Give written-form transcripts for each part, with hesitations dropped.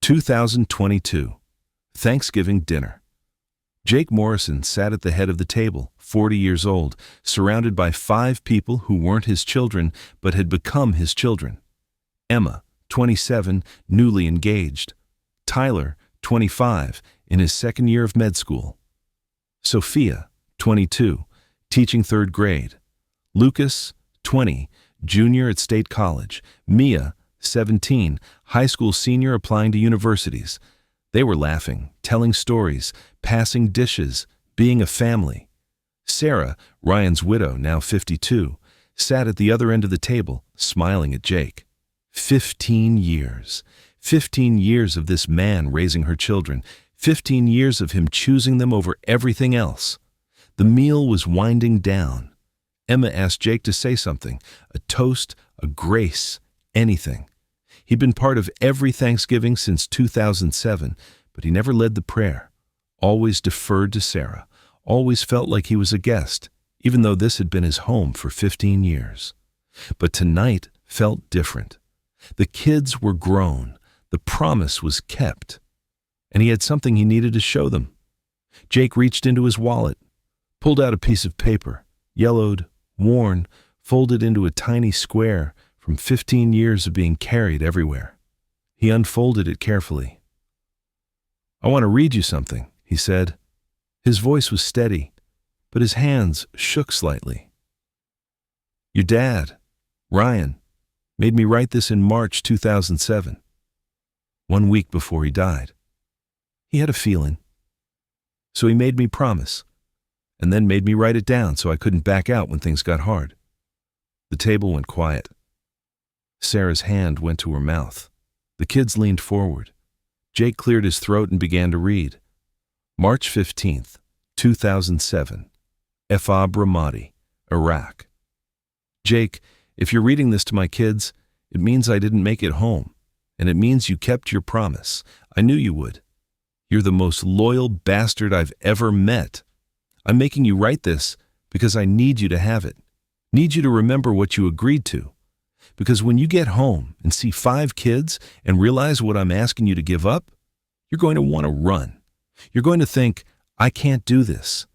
2022. Thanksgiving dinner. Jake Morrison sat at the head of the table, 40 years old, surrounded by 5 people who weren't his children but had become his children. Emma, 27, newly engaged. Tyler, 25, in his second year of med school. Sofia, 22, teaching 3rd grade. Lucas, 20, junior at State College. Mia, 17, high school senior applying to universities. They were laughing, telling stories, passing dishes, being a family. Sarah, Ryan's widow, now 52, sat at the other end of the table, smiling at Jake. 15 years. 15 years of this man raising her children. 15 years of him choosing them over everything else. The meal was winding down. Emma asked Jake to say something, a toast, a grace, anything. He'd been part of every Thanksgiving since 2007, but he never led the prayer, always deferred to Sarah, always felt like he was a guest, even though this had been his home for 15 years. But tonight felt different. The kids were grown, the promise was kept, and he had something he needed to show them. Jake reached into his wallet, pulled out a piece of paper, yellowed, worn, folded into a tiny square from 15 years of being carried everywhere. He unfolded it carefully. "I want to read you something," he said. His voice was steady, but his hands shook slightly. "Your dad, Ryan, made me write this in March 2007, 1 week before he died. He had a feeling. So he made me promise, and then made me write it down so I couldn't back out when things got hard." The table went quiet. Sarah's hand went to her mouth. The kids leaned forward. Jake cleared his throat and began to read. March 15th, 2007. Efab Ramadi, Iraq. "Jake, if you're reading this to my kids, it means I didn't make it home, and it means you kept your promise. I knew you would. You're the most loyal bastard I've ever met. I'm making you write this because I need you to have it. Need you to remember what you agreed to. Because when you get home and see 5 kids and realize what I'm asking you to give up, you're going to want to run. You're going to think, I can't do this.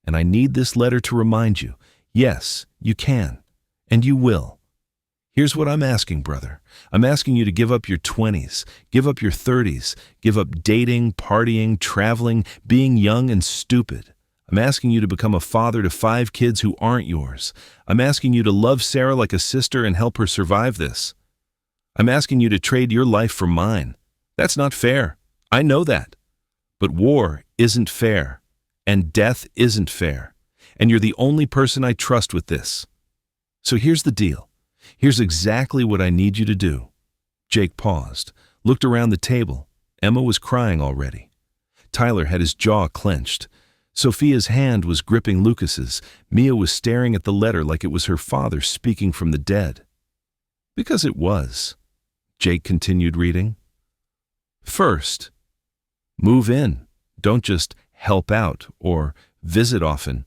And I need this letter to remind you, yes, you can, and you will. Here's what I'm asking, brother. I'm asking you to give up your 20s, give up your 30s, give up dating, partying, traveling, being young and stupid. I'm asking you to become a father to 5 kids who aren't yours. I'm asking you to love Sarah like a sister and help her survive this. I'm asking you to trade your life for mine. That's not fair. I know that. But war isn't fair, and death isn't fair, and you're the only person I trust with this. So here's the deal. Here's exactly what I need you to do." Jake paused, looked around the table. Emma was crying already. Tyler had his jaw clenched. Sofia's hand was gripping Lucas's. Mia was staring at the letter like it was her father speaking from the dead. Because it was. Jake continued reading. "First, move in. Don't just help out or visit often.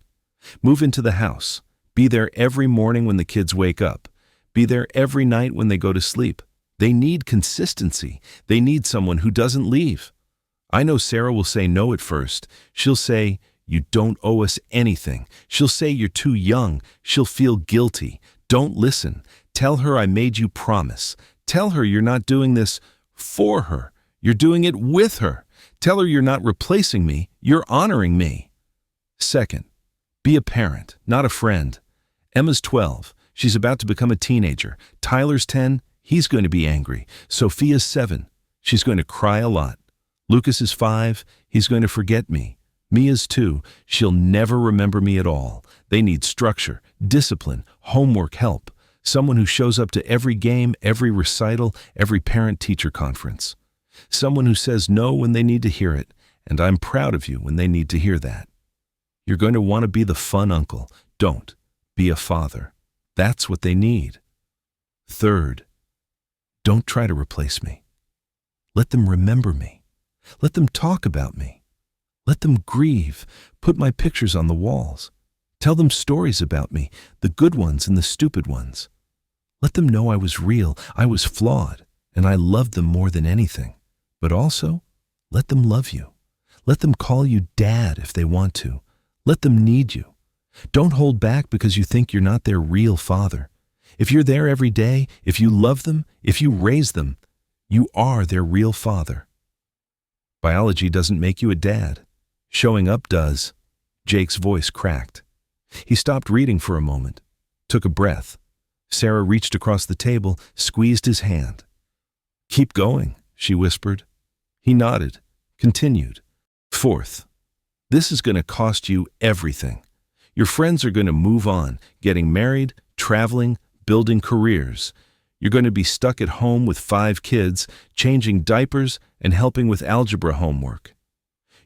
Move into the house. Be there every morning when the kids wake up. Be there every night when they go to sleep. They need consistency. They need someone who doesn't leave. I know Sarah will say no at first. She'll say, 'You don't owe us anything.' She'll say you're too young. She'll feel guilty. Don't listen. Tell her I made you promise. Tell her you're not doing this for her. You're doing it with her. Tell her you're not replacing me. You're honoring me. Second, be a parent, not a friend. Emma's 12. She's about to become a teenager. Tyler's 10. He's going to be angry. Sofia's 7. She's going to cry a lot. Lucas is 5. He's going to forget me. Mia's 2. She'll never remember me at all. They need structure, discipline, homework help. Someone who shows up to every game, every recital, every parent-teacher conference. Someone who says no when they need to hear it, and I'm proud of you when they need to hear that. You're going to want to be the fun uncle. Don't be a father. That's what they need. Third, don't try to replace me. Let them remember me. Let them talk about me. Let them grieve. Put my pictures on the walls. Tell them stories about me, the good ones and the stupid ones. Let them know I was real, I was flawed, and I loved them more than anything. But also, let them love you. Let them call you Dad if they want to. Let them need you. Don't hold back because you think you're not their real father. If you're there every day, if you love them, if you raise them, you are their real father. Biology doesn't make you a dad. Showing up does. Jake's voice cracked. He stopped reading for a moment, took a breath. Sarah reached across the table, squeezed his hand. "Keep going," she whispered. He nodded, continued. "Fourth, this is going to cost you everything. Your friends are going to move on, getting married, traveling, building careers. You're going to be stuck at home with 5 kids, changing diapers and helping with algebra homework.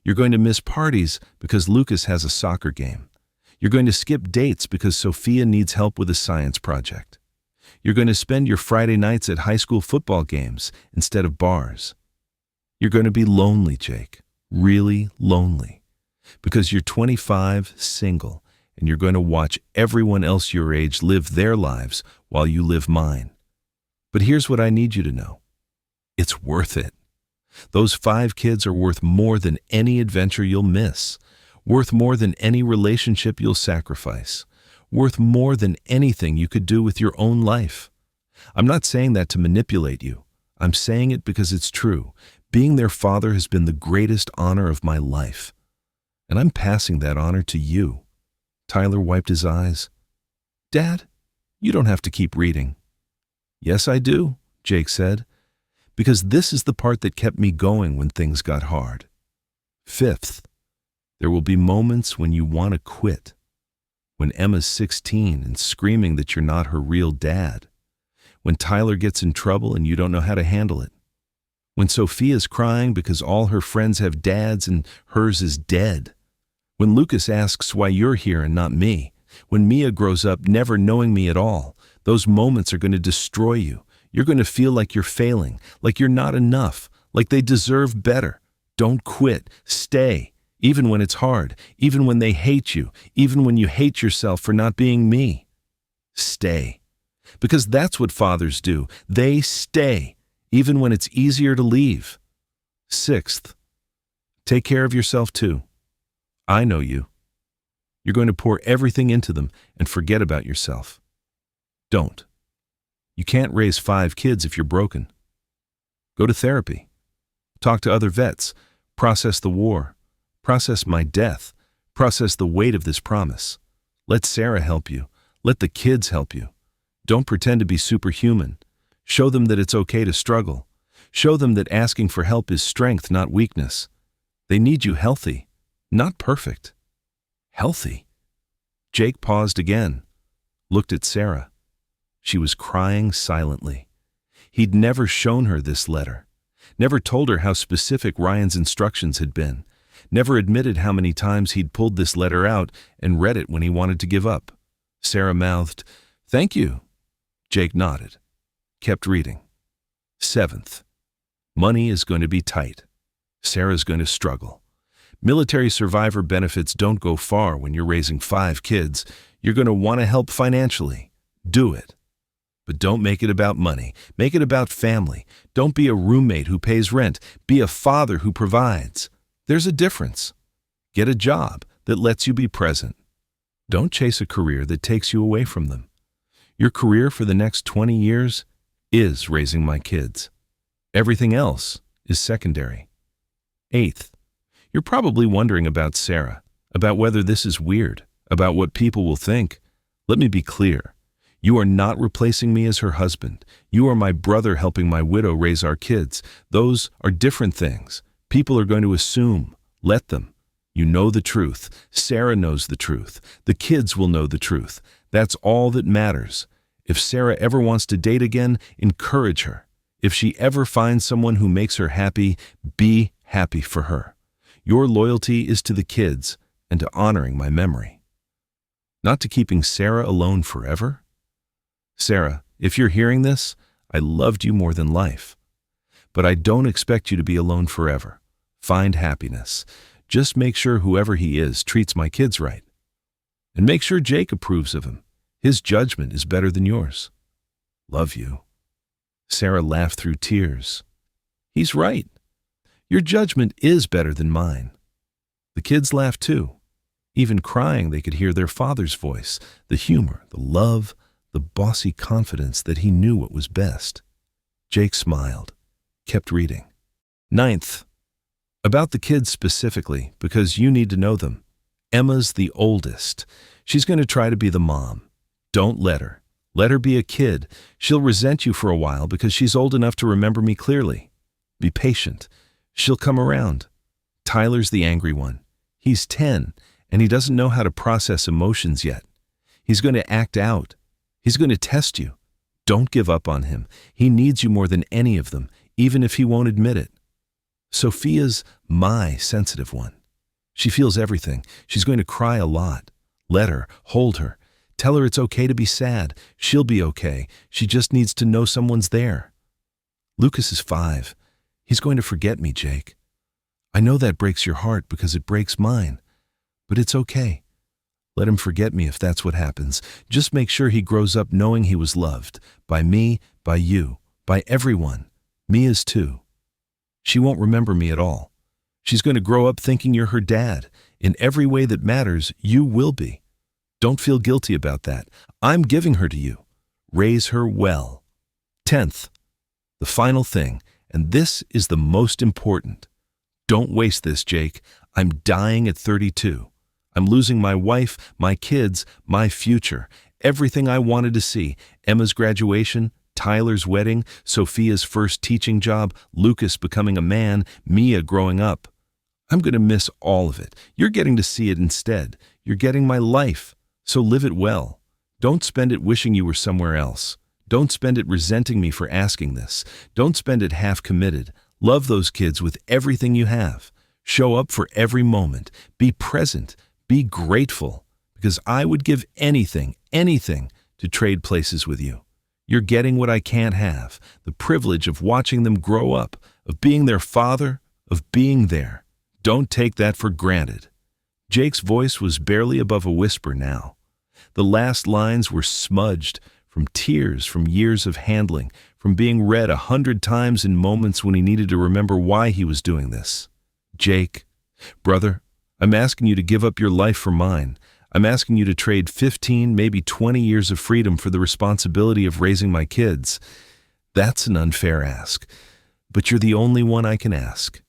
You're going to miss parties because Lucas has a soccer game. You're going to skip dates because Sofia needs help with a science project. You're going to spend your Friday nights at high school football games instead of bars. You're going to be lonely, Jake, really lonely, because you're 25, single, and you're going to watch everyone else your age live their lives while you live mine. But here's what I need you to know. It's worth it. Those 5 kids are worth more than any adventure you'll miss, worth more than any relationship you'll sacrifice, worth more than anything you could do with your own life. I'm not saying that to manipulate you. I'm saying it because it's true. Being their father has been the greatest honor of my life. And I'm passing that honor to you." Tyler wiped his eyes. "Dad, you don't have to keep reading." "Yes, I do," Jake said, "because this is the part that kept me going when things got hard. Fifth, there will be moments when you want to quit. When Emma's 16 and screaming that you're not her real dad. When Tyler gets in trouble and you don't know how to handle it. When Sofia's crying because all her friends have dads and hers is dead. When Lucas asks why you're here and not me. When Mia grows up never knowing me at all. Those moments are going to destroy you. You're going to feel like you're failing, like you're not enough, like they deserve better. Don't quit. Stay. Even when it's hard, even when they hate you, even when you hate yourself for not being me. Stay. Because that's what fathers do. They stay, even when it's easier to leave. Sixth, take care of yourself too. I know you. You're going to pour everything into them and forget about yourself. Don't. You can't raise 5 kids if you're broken. Go to therapy. Talk to other vets. Process the war. Process my death. Process the weight of this promise. Let Sarah help you. Let the kids help you. Don't pretend to be superhuman. Show them that it's okay to struggle. Show them that asking for help is strength, not weakness. They need you healthy, not perfect. Healthy. Jake paused again, looked at Sarah. She was crying silently. He'd never shown her this letter, never told her how specific Ryan's instructions had been, never admitted how many times he'd pulled this letter out and read it when he wanted to give up. Sarah mouthed, "Thank you." Jake nodded, kept reading. Seventh, money is going to be tight. Sarah's going to struggle. Military survivor benefits don't go far when you're raising 5 kids. You're going to want to help financially. Do it. But don't make it about money. Make it about family. Don't be a roommate who pays rent. Be a father who provides. There's a difference. Get a job that lets you be present. Don't chase a career that takes you away from them. Your career for the next 20 years is raising my kids. Everything else is secondary. Eighth, you're probably wondering about Sarah, about whether this is weird, about what people will think. Let me be clear. You are not replacing me as her husband. You are my brother helping my widow raise our kids. Those are different things. People are going to assume. Let them. You know the truth. Sarah knows the truth. The kids will know the truth. That's all that matters. If Sarah ever wants to date again, encourage her. If she ever finds someone who makes her happy, be happy for her. Your loyalty is to the kids and to honoring my memory. Not to keeping Sarah alone forever. Sarah, if you're hearing this, I loved you more than life. But I don't expect you to be alone forever. Find happiness. Just make sure whoever he is treats my kids right. And make sure Jake approves of him. His judgment is better than yours. Love you. Sarah laughed through tears. He's right. Your judgment is better than mine." The kids laughed too. Even crying, they could hear their father's voice, the humor, the love, the bossy confidence that he knew what was best. Jake smiled, kept reading. 9th, about the kids specifically, because you need to know them. Emma's the oldest. She's going to try to be the mom. Don't let her. Let her be a kid. She'll resent you for a while because she's old enough to remember me clearly. Be patient. She'll come around. Tyler's the angry one. He's 10, and he doesn't know how to process emotions yet. He's going to act out. He's going to test you. Don't give up on him. He needs you more than any of them, even if he won't admit it. Sofia's my sensitive one. She feels everything. She's going to cry a lot. Let her. Hold her. Tell her it's okay to be sad. She'll be okay. She just needs to know someone's there. Lucas is 5. He's going to forget me, Jake. I know that breaks your heart because it breaks mine. But it's okay. Let him forget me if that's what happens. Just make sure he grows up knowing he was loved. By me, by you, by everyone. Mia's too. She won't remember me at all. She's going to grow up thinking you're her dad. In every way that matters, you will be. Don't feel guilty about that. I'm giving her to you. Raise her well. 10th, the final thing, and this is the most important. Don't waste this, Jake. I'm dying at 32. I'm losing my wife, my kids, my future, everything I wanted to see. Emma's graduation, Tyler's wedding, Sofia's first teaching job, Lucas becoming a man, Mia growing up. I'm going to miss all of it. You're getting to see it instead. You're getting my life. So live it well. Don't spend it wishing you were somewhere else. Don't spend it resenting me for asking this. Don't spend it half committed. Love those kids with everything you have. Show up for every moment. Be present. Be grateful. Because I would give anything to trade places with you. You're getting what I can't have. The privilege of watching them grow up, of being their father, of being there. Don't take that for granted. Jake's voice was barely above a whisper now. The last lines were smudged from tears, from years of handling, from being read 100 times in moments when he needed to remember why he was doing this. Jake, brother, I'm asking you to give up your life for mine. I'm asking you to trade 15, maybe 20 years of freedom for the responsibility of raising my kids. That's an unfair ask, but you're the only one I can ask.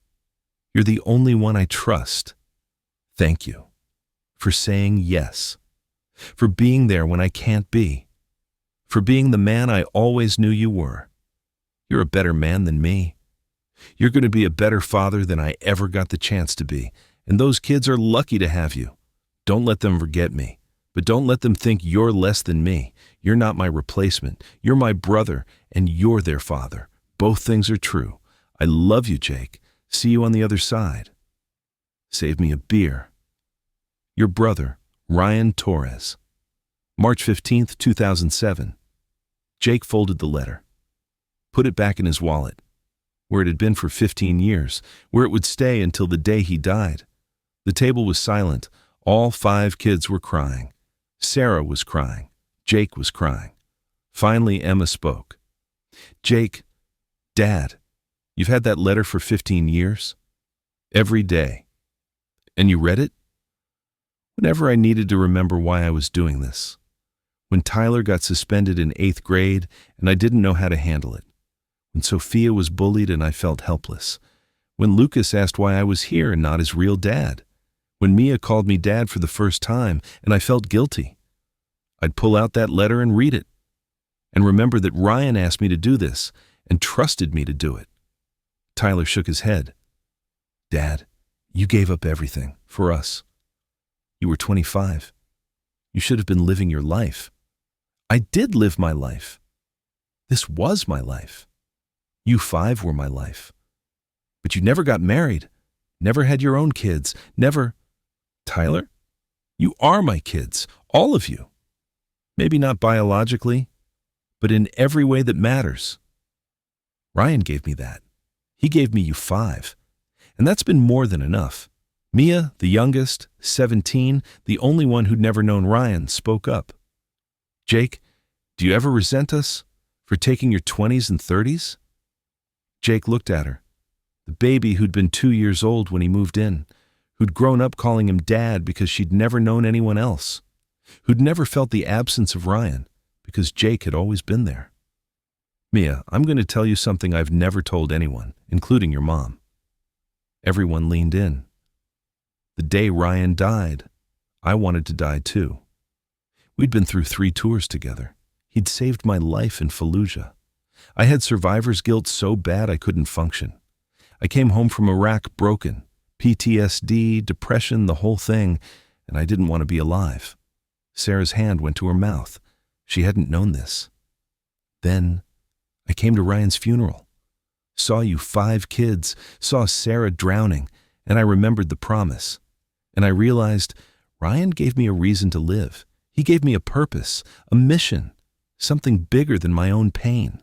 You're the only one I trust. Thank you for saying yes, for being there when I can't be, for being the man I always knew you were. You're a better man than me. You're going to be a better father than I ever got the chance to be, and those kids are lucky to have you. Don't let them forget me, but don't let them think you're less than me. You're not my replacement. You're my brother, and you're their father. Both things are true. I love you, Jake. See you on the other side. Save me a beer. Your brother, Ryan Torres. March 15th, 2007. Jake folded the letter, put it back in his wallet, where it had been for 15 years, where it would stay until the day he died. The table was silent. All 5 kids were crying. Sarah was crying. Jake was crying. Finally, Emma spoke. Jake, Dad, you've had that letter for 15 years? Every day. And you read it? Whenever I needed to remember why I was doing this. When Tyler got suspended in 8th grade and I didn't know how to handle it. When Sofia was bullied and I felt helpless. When Lucas asked why I was here and not his real dad. When Mia called me dad for the first time and I felt guilty. I'd pull out that letter and read it. And remember that Ryan asked me to do this and trusted me to do it. Tyler shook his head. Dad, you gave up everything for us. You were 25. You should have been living your life. I did live my life. This was my life. You 5 were my life. But you never got married, never had your own kids, never... Tyler, you are my kids, all of you. Maybe not biologically, but in every way that matters. Ryan gave me that. He gave me you 5. And that's been more than enough. Mia, the youngest, 17, the only one who'd never known Ryan, spoke up. Jake, do you ever resent us for taking your 20s and 30s? Jake looked at her. The baby who'd been 2 years old when he moved in, who'd grown up calling him Dad because she'd never known anyone else, who'd never felt the absence of Ryan because Jake had always been there. Mia, I'm going to tell you something I've never told anyone, including your mom. Everyone leaned in. The day Ryan died, I wanted to die too. We'd been through 3 tours together. He'd saved my life in Fallujah. I had survivor's guilt so bad I couldn't function. I came home from Iraq broken, PTSD, depression, the whole thing, and I didn't want to be alive. Sarah's hand went to her mouth. She hadn't known this. Then I came to Ryan's funeral. Saw you 5 kids, saw Sarah drowning, and I remembered the promise. And I realized Ryan gave me a reason to live. He gave me a purpose, a mission, something bigger than my own pain.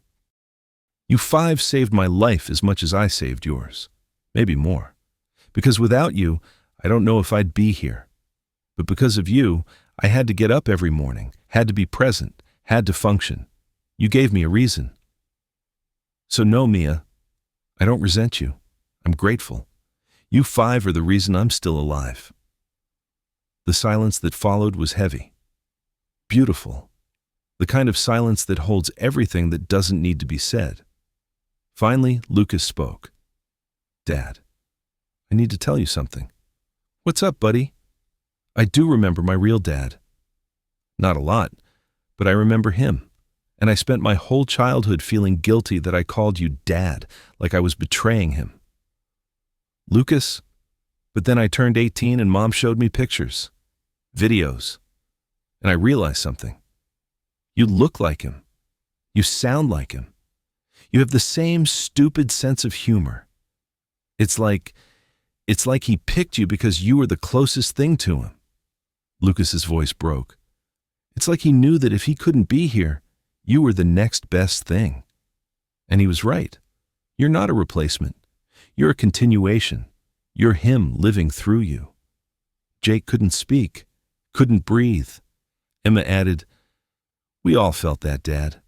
You 5 saved my life as much as I saved yours, maybe more. Because without you, I don't know if I'd be here. But because of you, I had to get up every morning, had to be present, had to function. You gave me a reason. So no, Mia, I don't resent you. I'm grateful. You 5 are the reason I'm still alive. The silence that followed was heavy. Beautiful. The kind of silence that holds everything that doesn't need to be said. Finally, Lucas spoke. Dad, I need to tell you something. What's up, buddy? I do remember my real dad. Not a lot, but I remember him. And I spent my whole childhood feeling guilty that I called you Dad, like I was betraying him. Lucas, but then I turned 18 and Mom showed me pictures, videos, and I realized something. You look like him. You sound like him. You have the same stupid sense of humor. It's like he picked you because you were the closest thing to him. Lucas's voice broke. It's like he knew that if he couldn't be here, you were the next best thing. And he was right. You're not a replacement. You're a continuation. You're him living through you. Jake couldn't speak, couldn't breathe. Emma added, We all felt that, Dad.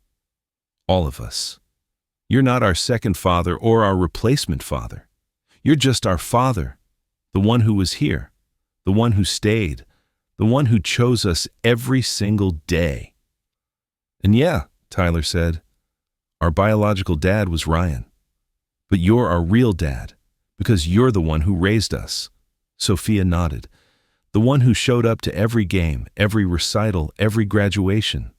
All of us. You're not our second father or our replacement father. You're just our father, the one who was here, the one who stayed, the one who chose us every single day. And yeah, Tyler said, our biological dad was Ryan. But you're our real dad, because you're the one who raised us. Sofia nodded. The one who showed up to every game, every recital, every graduation.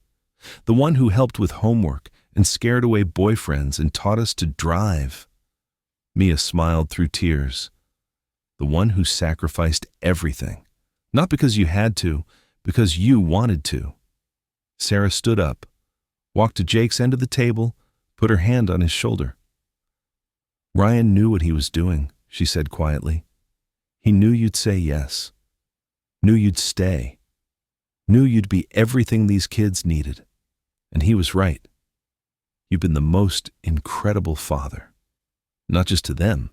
The one who helped with homework and scared away boyfriends and taught us to drive. Mia smiled through tears. The one who sacrificed everything. Not because you had to, because you wanted to. Sarah stood up, walked to Jake's end of the table, put her hand on his shoulder. Ryan knew what he was doing, she said quietly. He knew you'd say yes. Knew you'd stay. Knew you'd be everything these kids needed. And he was right. You've been the most incredible father. Not just to them,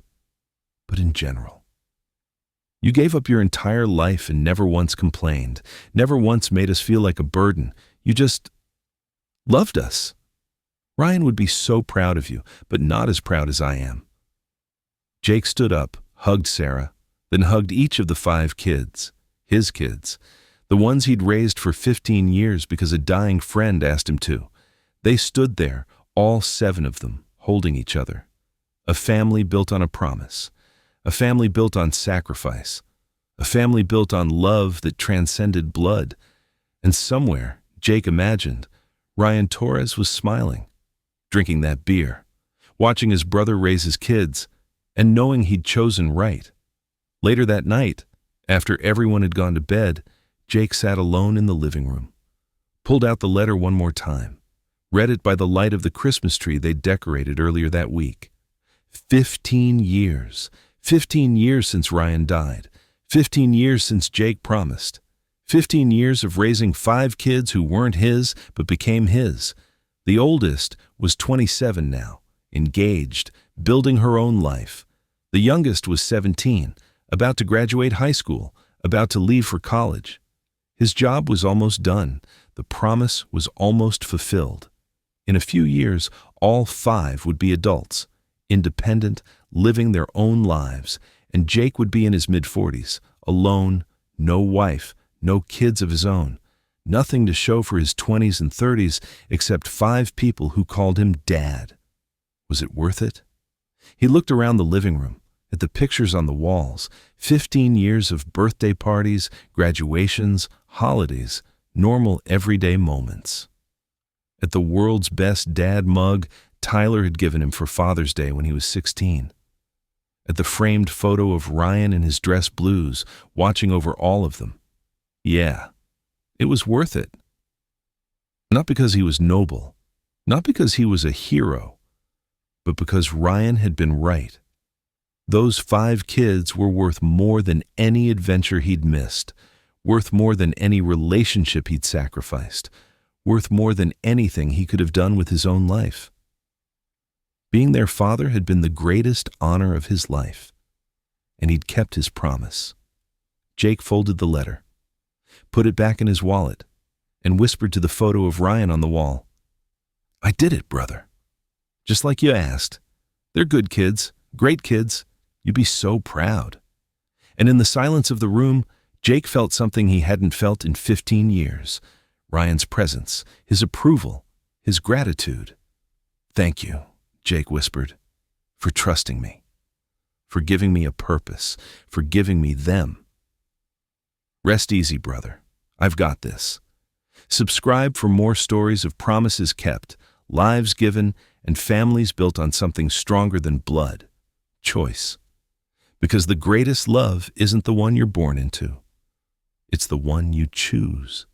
but in general. You gave up your entire life and never once complained, never once made us feel like a burden. You just loved us. Ryan would be so proud of you, but not as proud as I am. Jake stood up, hugged Sarah, then hugged each of the 5 kids, his kids, the ones he'd raised for 15 years because a dying friend asked him to. They stood there, all 7 of them, holding each other. A family built on a promise. A family built on sacrifice. A family built on love that transcended blood. And somewhere, Jake imagined, Ryan Torres was smiling, drinking that beer, watching his brother raise his kids, and knowing he'd chosen right. Later that night, after everyone had gone to bed, Jake sat alone in the living room, pulled out the letter one more time, read it by the light of the Christmas tree they'd decorated earlier that week. 15 years. 15 years since Ryan died. 15 years since Jake promised. 15 years of raising 5 kids who weren't his but became his. The oldest was 27 now, engaged, building her own life. The youngest was 17, about to graduate high school, about to leave for college. His job was almost done. The promise was almost fulfilled. In a few years, all 5 would be adults, independent, living their own lives, and Jake would be in his mid-40s, alone, no wife, no kids of his own, nothing to show for his 20s and 30s except 5 people who called him Dad. Was it worth it? He looked around the living room, at the pictures on the walls, 15 years of birthday parties, graduations, holidays, normal everyday moments. At the world's best dad mug Tyler had given him for Father's Day when he was 16. At the framed photo of Ryan in his dress blues, watching over all of them. Yeah, it was worth it. Not because he was noble, not because he was a hero, but because Ryan had been right. Those 5 kids were worth more than any adventure he'd missed, worth more than any relationship he'd sacrificed, worth more than anything he could have done with his own life. Being their father had been the greatest honor of his life, and he'd kept his promise. Jake folded the letter, put it back in his wallet, and whispered to the photo of Ryan on the wall, "I did it, brother. Just like you asked. They're good kids, great kids. You'd be so proud." And in the silence of the room, Jake felt something he hadn't felt in 15 years. Ryan's presence, his approval, his gratitude. "Thank you," Jake whispered, "for trusting me, for giving me a purpose, for giving me them." Rest easy, brother. I've got this. Subscribe for more stories of promises kept, lives given, and families built on something stronger than blood, choice. Because the greatest love isn't the one you're born into. It's the one you choose.